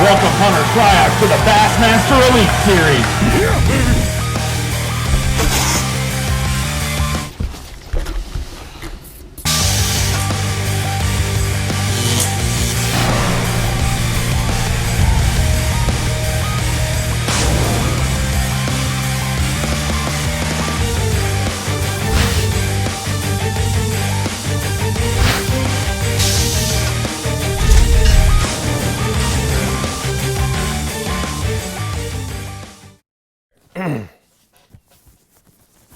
welcome Hunter Shryock to the Bassmaster Elite Series.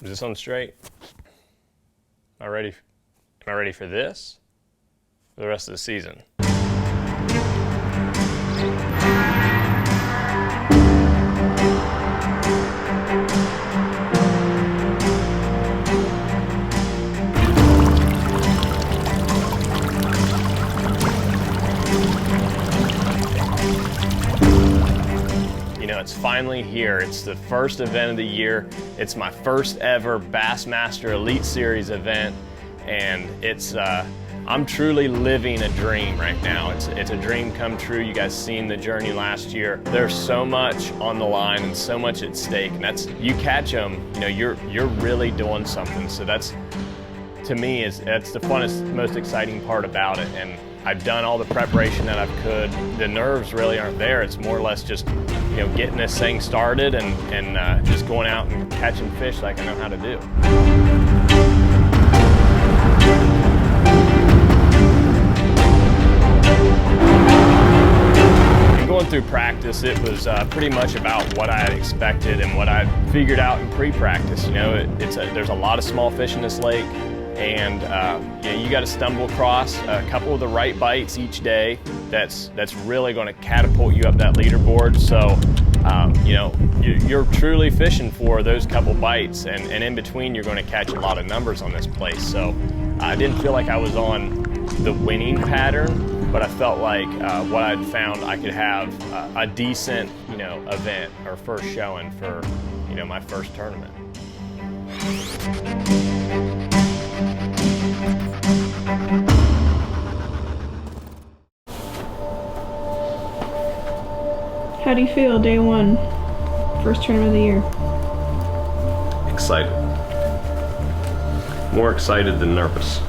Is this on straight? Am I ready for this? For the rest of the season? It's finally here. It's the first event of the year. It's my first ever Bassmaster Elite Series event, and I'm truly living a dream right now. It's a dream come true. You guys seen the journey last year. There's so much on the line and so much at stake, and you catch them, you're really doing something. So that's, to me, that's the funnest, most exciting part about it. And I've done all the preparation that I could. The nerves really aren't there. It's more or less just getting this thing started and just going out and catching fish like I know how to do. And going through practice, it was pretty much about what I had expected and what I figured out in pre-practice. There's a lot of small fish in this lake, and you got to stumble across a couple of the right bites each day. That's really going to catapult you up that leaderboard. So you're truly fishing for those couple bites, and in between you're going to catch a lot of numbers on this place. So I didn't feel like I was on the winning pattern, but I felt like what I'd found, I could have a decent event or first showing for my first tournament. How do you feel day one, first tournament of the year? Excited. More excited than nervous.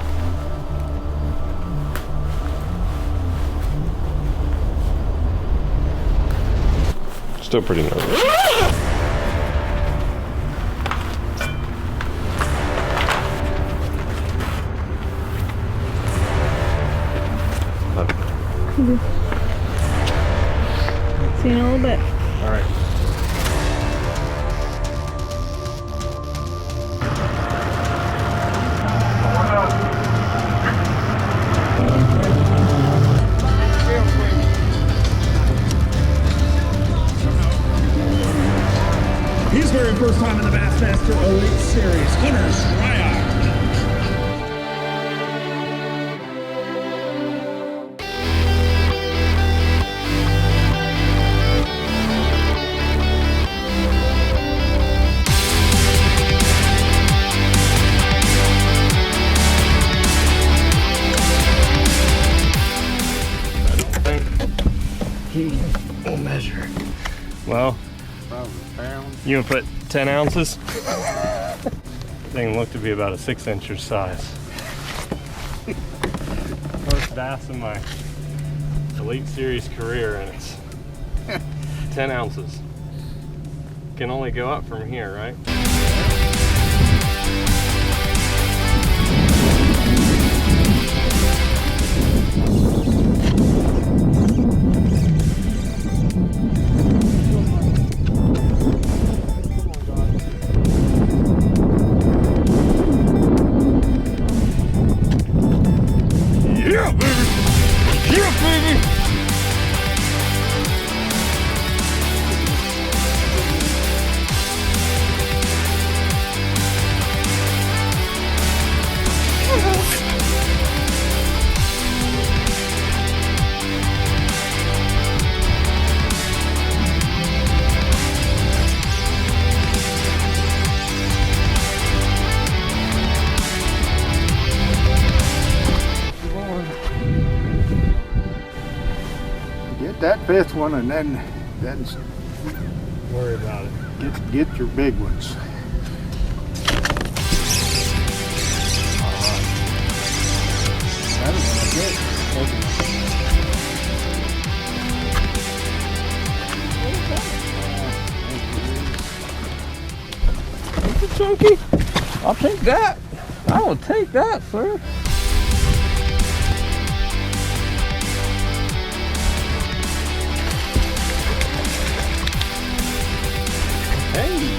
Still pretty nervous. See you in a little bit. All right. His very first time in the Bassmaster Elite Series, Hunter Shryock. We'll measure. Well, you gonna put 10 ounces? Thing looked to be about a 6-incher size. First bass in my Elite Series career, and it's 10 ounces. Can only go up from here, right? Yeah, baby! Yeah, baby! get that 5th one, and then Worry about it. get your big ones. That is what I get. It's a chunky. I'll take that. I will take that, sir. Hey.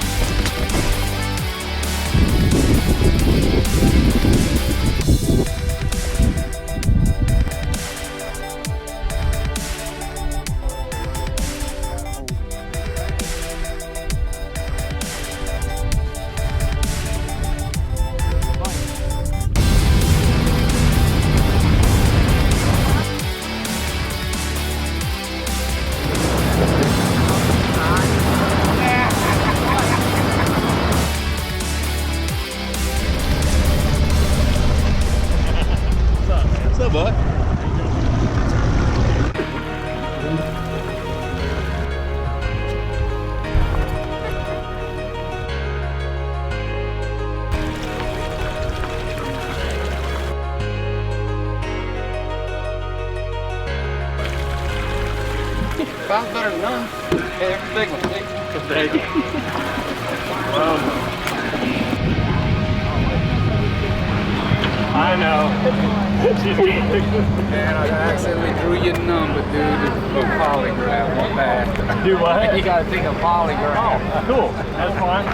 What's up, bud? Sounds better than none. Hey, there's a big one. Thank you. I know. Man, I accidentally drew your number, dude. A polygraph. My bad. Do what? You gotta take a polygraph. Oh, cool. That's fine.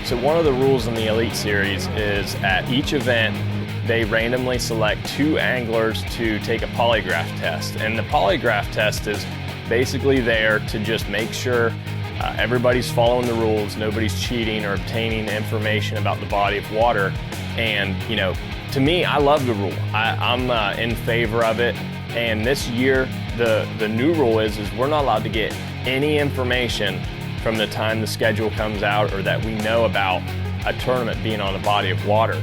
So one of the rules in the Elite Series is at each event, they randomly select 2 anglers to take a polygraph test. And the polygraph test is basically there to just make sure everybody's following the rules, nobody's cheating or obtaining information about the body of water. And, you know, to me, I love the rule. I'm in favor of it. And this year, the new rule is we're not allowed to get any information from the time the schedule comes out or that we know about a tournament being on a body of water.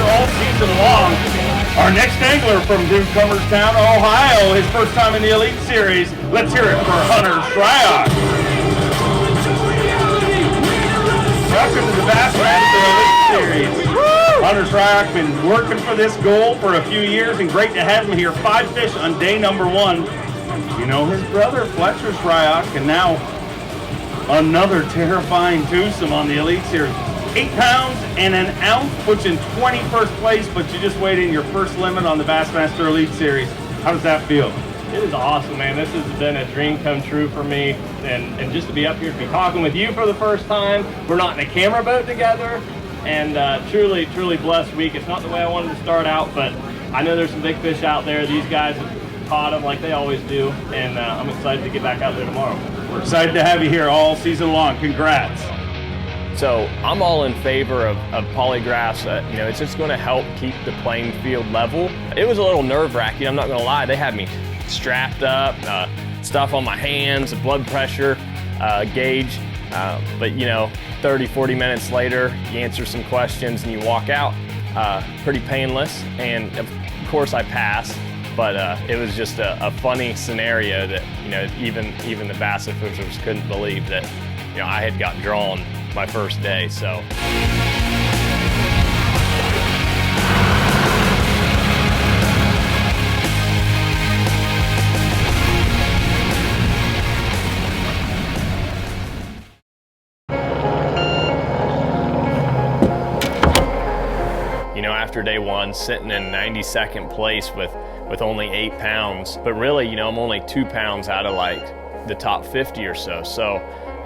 All season long. Our next angler from Newcomerstown, Ohio, his first time in the Elite Series. Let's hear it for Hunter Shryock. Welcome to the Bassmaster Elite Series. Hunter Shryock been working for this goal for a few years, and great to have him here. 5 fish on day number 1. You know his brother, Fletcher Shryock, and now another terrifying twosome on the Elite Series. 8 pounds and an ounce puts you in 21st place, but you just weighed in your first limit on the Bassmaster Elite Series. How does that feel? It is awesome, man. This has been a dream come true for me. And just to be up here, to be talking with you for the first time. We're not in a camera boat together. And truly, truly blessed week. It's not the way I wanted to start out, but I know there's some big fish out there. These guys have caught them like they always do. And I'm excited to get back out there tomorrow. We're excited to have you here all season long. Congrats. So I'm all in favor of polygraphs. You know, it's just going to help keep the playing field level. It was a little nerve-wracking, I'm not going to lie. They had me strapped up, stuff on my hands, a blood pressure gauge. But you know, 30, 40 minutes later, you answer some questions and you walk out. Pretty painless, and of course I passed. But it was just a funny scenario that, you know, even the bass officials couldn't believe that, you know, I had got drawn my first day, so. You know, after day 1, sitting in 92nd place with only 8 pounds, but really, you know, I'm only 2 pounds out of like the top 50 or so. So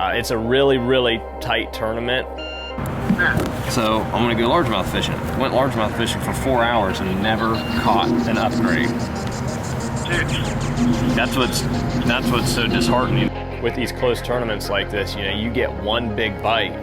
it's a really, really tight tournament. So I'm gonna go largemouth fishing. Went largemouth fishing for 4 hours and never caught an upgrade. That's what's so disheartening. With these close tournaments like this, you know, you get one big bite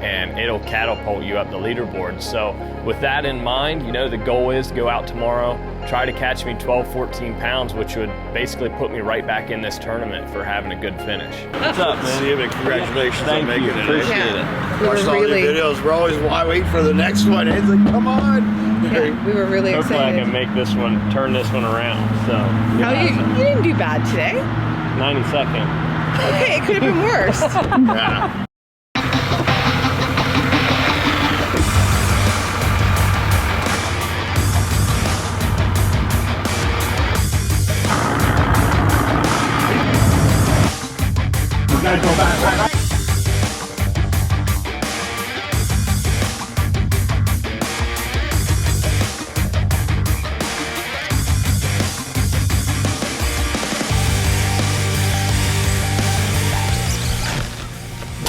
and it'll catapult you up the leaderboard. So with that in mind, you know, the goal is to go out tomorrow, try to catch me 12, 14 pounds, which would basically put me right back in this tournament for having a good finish. What's up, man? Steven, congratulations on making it. Appreciate it. We Watched were all really, the videos. We're always waiting for the next one. It's like, come on. yeah, we were really Hopefully I excited. can make this one, turn this one around. So Oh, you didn't do bad today. 92nd. Okay, it could have been worse. Yeah. Gotta go back.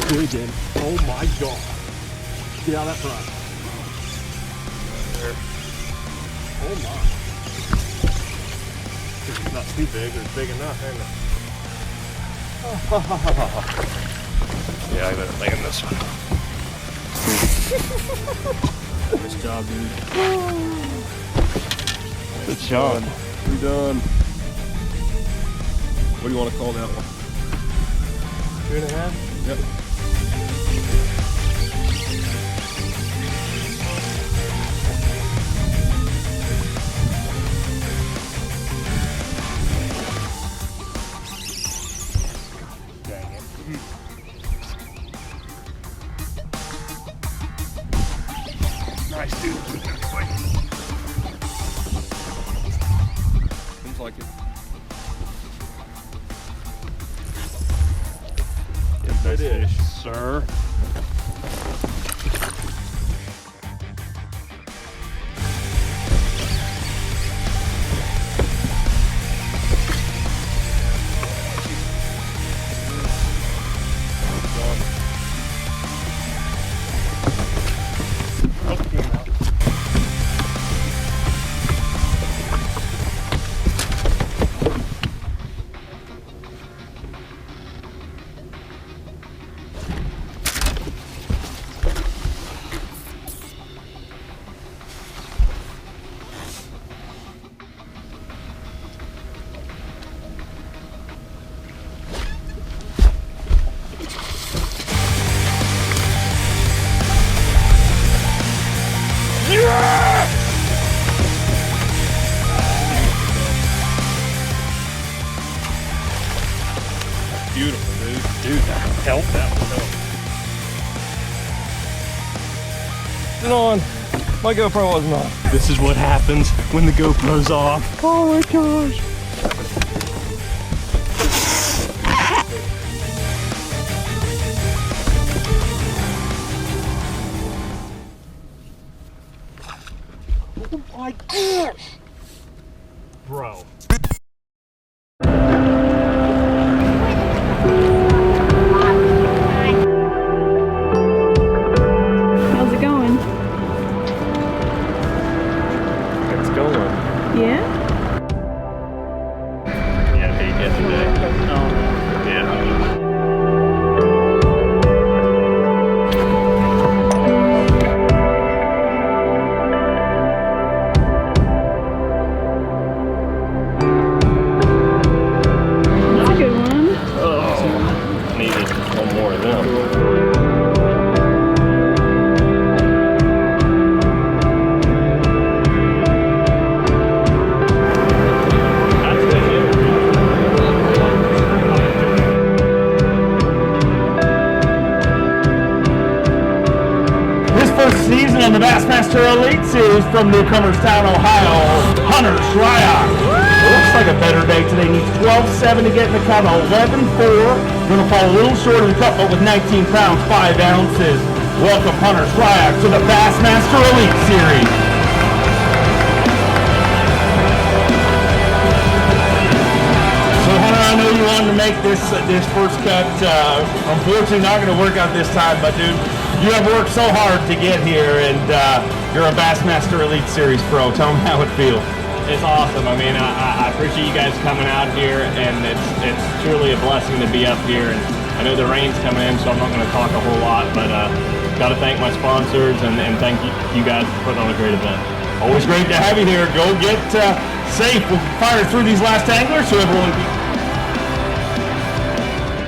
Good in. Oh my god. Get out of that front. Oh my. This is not too big, it's big enough, isn't it? Yeah, I better think of this one. Nice job, dude. Good shot. We're done. What do you want to call that one? 2.5? Yep. Nice, dude. Seems like it. Nice It is. fish, sir. Beautiful, dude. Dude, that helped that one. It's on. My GoPro wasn't on. This is what happens when the GoPro's off. Oh my gosh. Oh my gosh. Bro. How's it going? It's going. Yeah? Yeah, bait yesterday. Yeah. That's a good one. Oh, needed one more of them. His first season on the Bassmaster Elite Series from Newcomerstown, Ohio, Hunter Shryock. Looks like a better day today. Needs 12.7 to get in the cup, 11.4. Going to fall a little short of the cup, but with 19 pounds, 5 ounces. Welcome Hunter Shryock to the Bassmaster Elite Series. So Hunter, I know you wanted to make this first cut. Unfortunately, not going to work out this time, but dude, you have worked so hard to get here, and you're a Bassmaster Elite Series pro. Tell me how it feels. It's awesome. I mean, I appreciate you guys coming out here, and it's truly a blessing to be up here. And I know the rain's coming in, so I'm not going to talk a whole lot, but got to thank my sponsors and thank you guys for putting on a great event. Always great to have you here. Go get safe. We'll fire through these last anglers so everyone can...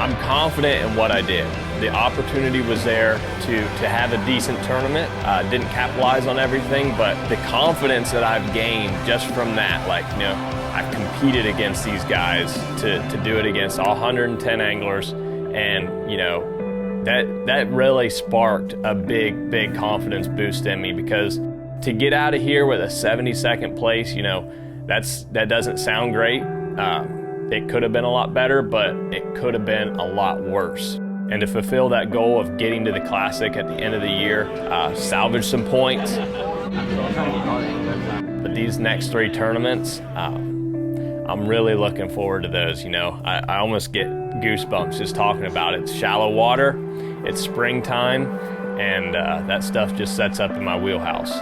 I'm confident in what I did. The opportunity was there to have a decent tournament. Didn't capitalize on everything, but the confidence that I've gained just from that, like, you know, I've competed against these guys to do it against all 110 anglers, and you know, that really sparked a big confidence boost in me, because to get out of here with a 72nd place, you know, that doesn't sound great. It could have been a lot better, but it could have been a lot worse. And to fulfill that goal of getting to the Classic at the end of the year, salvage some points. But these next 3 tournaments, I'm really looking forward to those. You know, I almost get goosebumps just talking about it. It's shallow water, it's springtime, and that stuff just sets up in my wheelhouse.